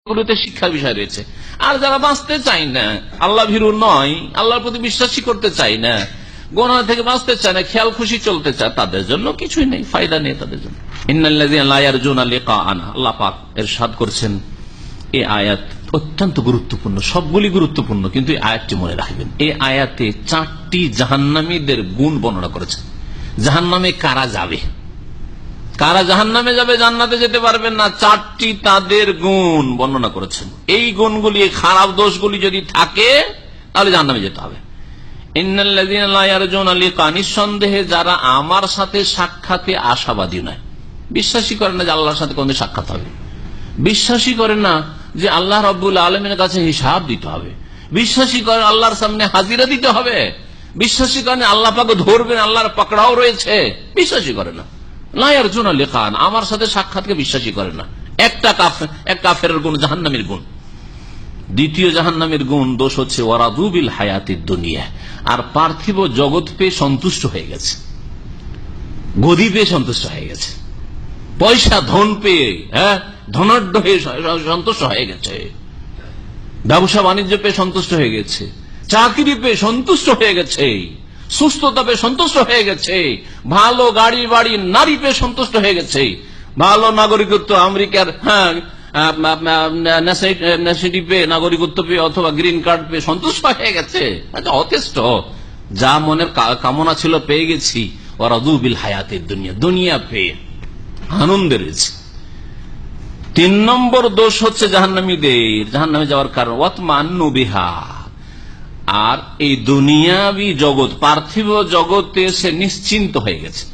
গুলোতে শিক্ষার বিষয় রয়েছে। আর যারা বাঁচতে চায় না, আল্লাহ ভীরু নয়, আল্লাহর প্রতি বিশ্বাসী করতে চায় না, গোনা থেকে বাঁচতে চায় না, খেয়াল খুশি চলতে চায়, তাদের জন্য কিছুই নেই, ফায়দা নেই তাদের জন্য। ইন্নাল্লাযীনা লা ইয়ারজুনা লিকাআনা, আল্লাহ পাক ইরশাদ করছেন এই আয়াত অত্যন্ত গুরুত্বপূর্ণ, সবগুলি গুরুত্বপূর্ণ, কিন্তু এই আয়াতটি মনে রাখবেন। এই আয়াতে 4টি জাহান্নামীদের গুণ বর্ণনা করেছেন। জাহান্নামে কারা যাবে, কারা জাহান্নামে যাবে, জান্নাতে যেতে পারবেন না, 4টি তাদের গুণ বর্ণনা করেছেন। এই গুণগুলি, খারাপ দোষগুলি যদি থাকে তাহলে জাহান্নামে যেতে হবে। ইন্নাল্লাযীনা লা ইয়ারজুনা লিকা, নিঃসন্দেহে যারা আমার সাথে সাক্ষাতে আশাবাদী নয়, বিশ্বাসী করে না যে আল্লাহর সাথে কোনদিন সাক্ষাৎ হবে, বিশ্বাসী করে না যে আল্লাহ রাব্বুল আলামিনের কাছে হিসাব দিতে হবে, বিশ্বাসী করে আল্লাহর সামনে হাজিরা দিতে হবে, বিশ্বাসী করে আল্লাহ পাক ধরবেন, আল্লাহর পাকড়াও রয়েছে, বিশ্বাসী করে না। লা ইয়ারজুনা লিকান, আমার সাথে সাক্ষাৎকে বিশ্বাসী করে না। এক কাফেরের গুণ, জাহান্নামীর গুণ। দ্বিতীয় জাহান্নামীর গুণ, দোষ হচ্ছে ওয়ারাদু বিল হায়াতিদ দুনিয়া, আর পার্থিব জগৎ পেয়ে সন্তুষ্ট হয়ে গেছে, গদি পেয়ে সন্তুষ্ট হয়ে গেছে, পয়সা ধন পেয়ে, ধনাঢ্য হয়ে সন্তুষ্ট হয়ে গেছে, ব্যবসা বাণিজ্য পেয়ে সন্তুষ্ট হয়ে গেছে, চাকরি পেয়ে সন্তুষ্ট হয়ে গেছে, সুস্থতা পেয়ে সন্তুষ্ট হয়ে গেছে, ভালো গাড়ি বাড়ি নারী পেয়ে সন্তুষ্ট হয়ে গেছে, ভালো নাগরিকত্ব, আমেরিকার নাগরিকত্ব পেয়ে অথবা গ্রিন কার্ড পেয়ে সন্তুষ্ট হয়ে গেছে, যথেষ্ট, যা মনের কামনা ছিল পেয়ে গেছি। ওয়ারাদু বিল হায়াতিদ দুনিয়া, দুনিয়া পেয়ে আনন্দে রয়েছে। 3 নম্বর দোষ হচ্ছে জাহান্নামীদের, জাহান্নামে যাওয়ার কারণ ওয়াতমান্নু বিহা, আর এই দুনিয়াবি জগৎ, পার্থিব জগতে সে নিশ্চিন্ত হয়ে গেছে,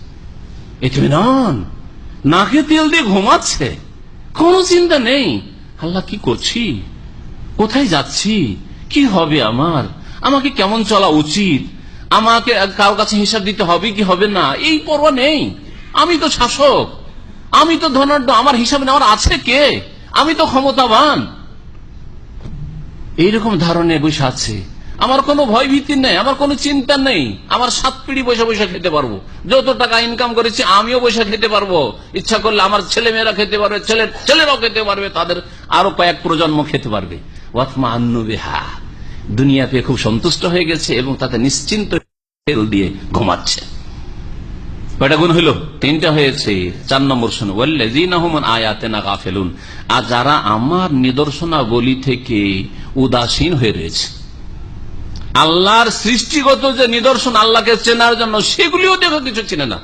ইতমিনান, নাকে তেল দিয়ে ঘুমাচ্ছে, কোনো চিন্তা নেই, আল্লাহ কি করছি, কোথায় যাচ্ছি, কি হবে আমার, আমাকে কেমন চলা উচিত, আমাকে কারো কাছে হিসাব দিতে হবে কি হবে না, এই পরোয়া নেই, আমি তো শাসক, আমি তো ধনাঢ্য, আমার হিসাব নেওয়ার আছে কে, আমি তো ক্ষমতাবান, এইরকম ধারণে বসে আছে। আমার কোনো ভয় ভীতি নেই, আমার কোনো চিন্তা নেই, আমার 7 পিঁড়ি বসে বসে খেতে পারবো, যত টাকা ইনকাম করেছি আমিও বসে খেতে পারবো, ইচ্ছা করলে আমার ছেলে মেয়েরা খেতে পারবে, ছেলেরাও খেতে পারবে, তাদের আরো কয়েক প্রজন্ম খেতে পারবে। ওয়াতমান্নু বিহা, দুনিয়া পেয়ে খুব সন্তুষ্ট হয়ে গেছে এবং তাতে নিশ্চিন্ত তেল দিয়ে ঘুমাচ্ছে। কয়টা গুণ হইল? 3টা হয়েছে। 4 নম্বর শুনো, ওয়াল্লাযীনা হুম আন আয়াতিনা গাফিলুন, আর যারা আমার নিদর্শনাবলী থেকে উদাসীন হয়ে রয়েছে, আল্লাহর সৃষ্টিগত যে নিদর্শন, আল্লাহকে চেনার জন্য, সেগুলিও দেখো কিছু চেনে না,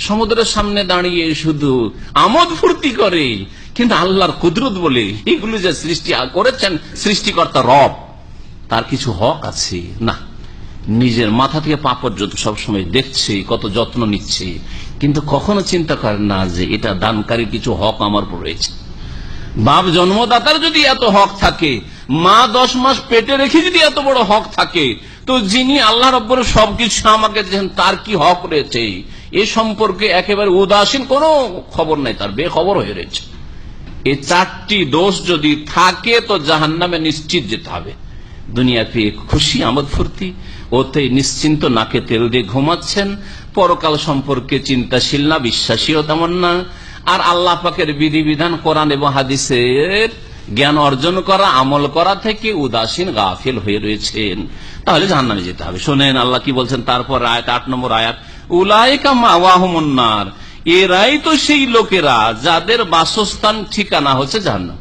সমুদ্রের সামনে দাঁড়িয়ে শুধু আমোদ ফুর্তি করে, কিন্তু আল্লাহর কুদরত বলে এগুলো যে সৃষ্টি করেছেন সৃষ্টিকর্তা রব, তার কিছু হক আছে না, নিজের মাথা থেকে পা পর্যন্ত সবসময় দেখছে, কত যত্ন নিচ্ছে, কিন্তু কখনো চিন্তা করে না যে এটা দানকারীর কিছু হক আমার উপর রয়েছে। বাপ জন্মদাতার যদি এত হক থাকে, মা 10 মাস পেটে রেখে যদি এত বড় হক থাকে, তো যিনি আল্লাহ রব্বুর সবকিছু আমাকে দিয়েছেন তার কি হক রয়েছে, এ সম্পর্কে একেবারে উদাসীন, কোনো খবর নাই, তার বেখবর হয়ে রয়েছে। এই 4টি দোষ যদি থাকে তো জাহান্নামে নিশ্চিত যেতে হবে। দুনিয়া পেয়ে খুশি, আমোদ ফুর্তি, ওতে নিশ্চিন্ত, নাকে তেল দিয়ে ঘুমাচ্ছেন, পরকাল সম্পর্কে চিন্তাশীল না, বিশ্বাসীও তেমন না, আর আল্লাহ পাকের বিধিবিধান, কোরআন এবং হাদিসের জ্ঞান অর্জন করা, আমল করা থেকে উদাসীন, গাফিল হয়ে রয়েছেন, তাহলে জাহান্নামে যেতে হবে। শোনেন আল্লাহ কি বলছেন তারপর, আয়াত 8 নম্বর আয়াত, উলাইকা মাওয়াহুমুন নার, এরাই তো সেই লোকেরা যাদের বাসস্থান, ঠিকানা হচ্ছে জাহান্নাম,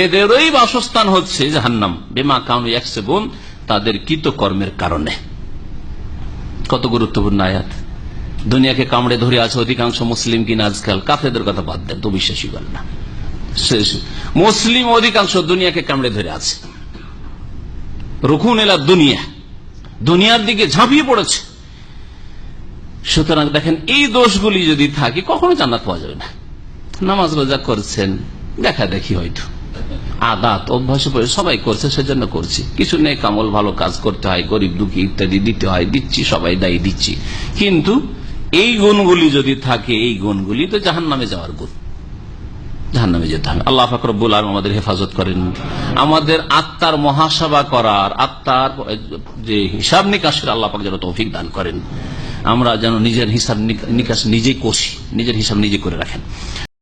এদেরই বাসস্থান হচ্ছে জাহান্নাম, বিমা কানু ইয়াকসিবুন, তাদের কৃতকর্মের কারণে। কত গুরুত্বপূর্ণ আয়াত। দুনিয়াকে কামড়ে ধরে আছে অধিকাংশ মুসলিম কিনা আজকাল, কাফেরদের কথা বাদ দেন তো, বিশ্বাসী করে না, মুসলিম অধিকাংশ দুনিয়াকে কামড়ে ধরে আছে, রুকুন এলা দুনিয়া, দুনিয়ার দিকে ঝাঁপিয়ে পড়েছে। সুতরাং দেখেন, এই দোষগুলি যদি থাকে কখনো জান্নাত পাওয়া যাবে না। নামাজ রোজা করছেন, দেখা দেখি হয়তো আদাত অভ্যাসে পড়ে সবাই করছে, সেজন্য করছি, কিছু নেই, কামল ভালো কাজ করতে হয়, গরিব দুঃখী ইত্যাদি দিতে হয়, দিচ্ছি, সবাই দায়ী দিচ্ছি, কিন্তু এই গুণগুলি যদি থাকে, এই গুণগুলি তো জাহান্নামে যাওয়ার গুণ, জাহান্নামে যেতে হবে। আল্লাহ পাক রব্বুল আলামিন আমাদের হেফাজত করেন, আমাদের আত্মার মহাসভা করার, আত্মার যে হিসাব নিকাশের আল্লাহ পাক যেন তৌফিক দান করেন, আমরা যেন নিজের হিসাব নিকাশ নিজেই কষি, নিজের হিসাব নিজে করে রাখেন।